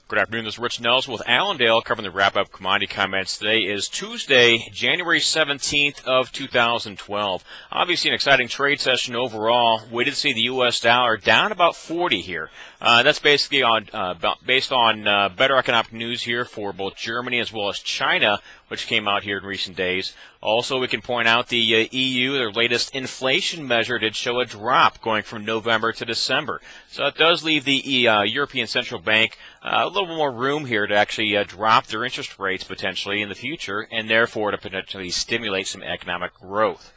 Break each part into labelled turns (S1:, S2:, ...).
S1: Good afternoon, this is Rich Nelson with Allendale covering the wrap-up commodity comments. Today is Tuesday, January 17th of 2012. Obviously an exciting trade session overall. We did see the U.S. dollar down about 40 here. That's basically based on better economic news here for both Germany as well as China, which came out here in recent days. Also, we can point out the EU, their latest inflation measure did show a drop going from November to December. So it does leave the European Central Bank a little more room here to actually drop their interest rates potentially in the future, and therefore to potentially stimulate some economic growth.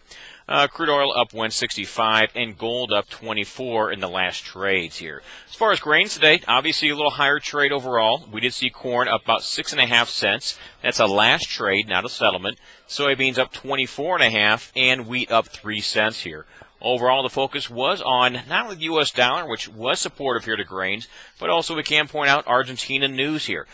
S1: Crude oil up 165 and gold up 24 in the last trades here. As far as grains today, obviously a little higher trade overall. We did see corn up about 6.5 cents. That's a last trade, not a settlement. Soybeans up 24.5 and wheat up 3 cents here. Overall, the focus was on not only the U.S. dollar, which was supportive here to grains, but also we can point out Argentina news here.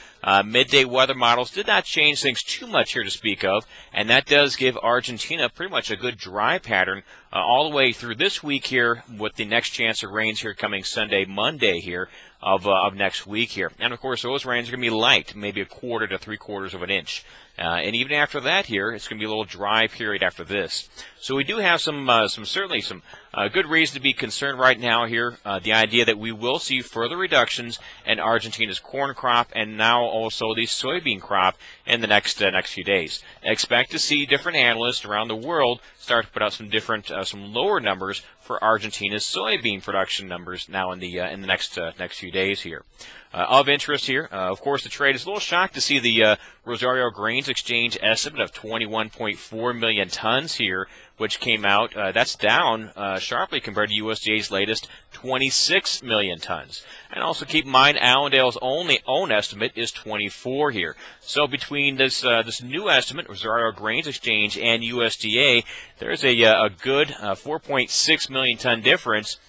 S1: Midday weather models did not change things too much here to speak of, and that does give Argentina pretty much a good dry pattern all the way through this week here, with the next chance of rains here coming Sunday, Monday here of next week here. And, of course, those rains are going to be light, maybe 1/4 to 3/4 of an inch. And even after that here, it's going to be a little dry period after this. So we do have certainly some good reason to be concerned right now here. The idea that we will see further reductions in Argentina's corn crop and now also the soybean crop in the next few days. Expect to see different analysts around the world start to put out some different, some lower numbers for Argentina's soybean production numbers now in the next few days here. Of interest here, of course, the trade is a little shocked to see the Rosario Grains Exchange estimate of 21.4 million tons here, which came out. That's down sharply compared to USDA's latest 26 million tons. And also keep in mind, Allendale's own estimate is 24 here. So between this new estimate, Rosario Grains Exchange, and USDA, there's a good 4.6 million ton difference,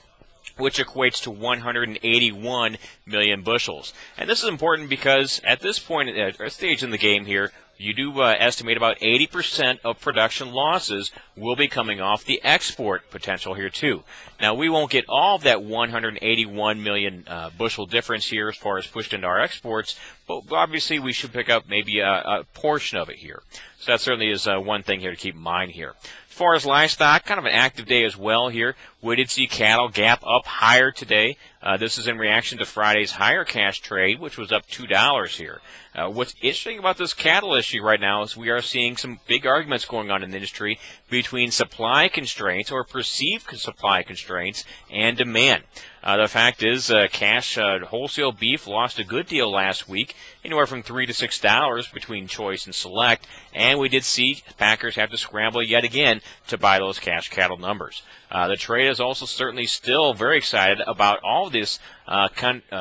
S1: which equates to 181 million bushels. And this is important because at this point, at our stage in the game here, you do estimate about 80% of production losses will be coming off the export potential here too. Now, we won't get all of that 181 million bushel difference here as far as pushed into our exports, but obviously we should pick up maybe a portion of it here. So that certainly is one thing here to keep in mind here. As far as livestock, kind of an active day as well here. We did see cattle gap up higher today. This is in reaction to Friday's higher cash trade, which was up $2 here. What's interesting about this cattle issue right now is we are seeing some big arguments going on in the industry between supply constraints or perceived supply constraints and demand. The fact is, cash wholesale beef lost a good deal last week, anywhere from $3 to $6 between choice and select, and we did see packers have to scramble yet again to buy those cash cattle numbers. The trade is also certainly still very excited about all of this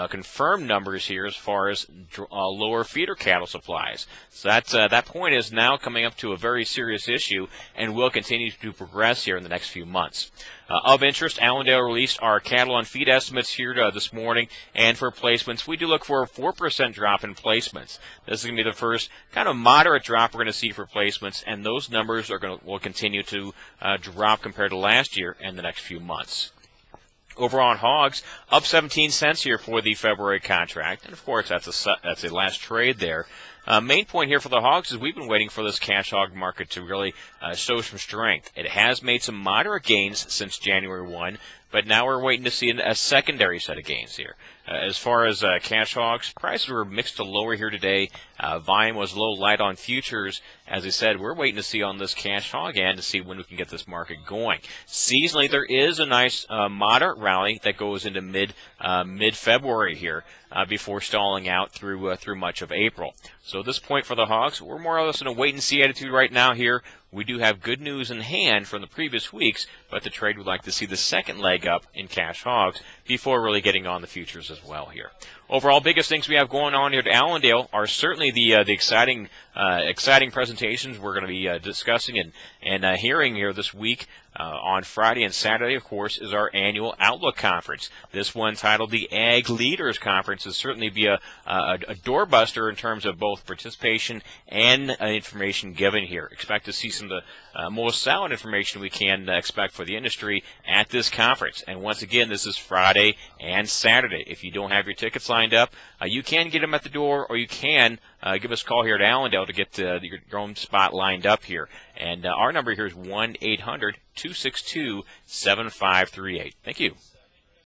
S1: confirmed numbers here as far as lower feeder cattle supplies. So that point is now coming up to a very serious issue and will continue to progress here in the next few months. Of interest, Allendale released our cattle on feed estimates here this morning, and for placements, we do look for a 4% drop in placements. This is going to be the first kind of moderate drop we're going to see for placements, and those numbers will continue to drop compared to last year in the next few months. Overall on hogs, up 17 cents here for the February contract, and of course that's a last trade there. Main point here for the hogs is we've been waiting for this cash hog market to really show some strength. It has made some moderate gains since January 1, but now we're waiting to see a secondary set of gains here. As far as cash hogs, prices were mixed to lower here today. Volume was low light on futures. As I said, we're waiting to see on this cash hog end to see when we can get this market going. Seasonally, there is a nice moderate rally that goes into mid-February here before stalling out through much of April. So at this point for the hogs, we're more or less in a wait-and-see attitude right now here. We do have good news in hand from the previous weeks, but the trade would like to see the second leg up in cash hogs before really getting on the futures as well here. Overall, biggest things we have going on here at Allendale are certainly the exciting presentations we're going to be discussing and hearing here this week On Friday and Saturday, of course, is our annual Outlook Conference. This one, titled the Ag Leaders Conference, is certainly be a doorbuster in terms of both participation and information given here. Expect to see some of the most solid information we can expect for the industry at this conference. And once again, this is Friday and Saturday. If you don't have your tickets lined up, you can get them at the door, or you can give us a call here at Allendale to get your own spot lined up here. And our number here is 1-800-262-7538. Thank you.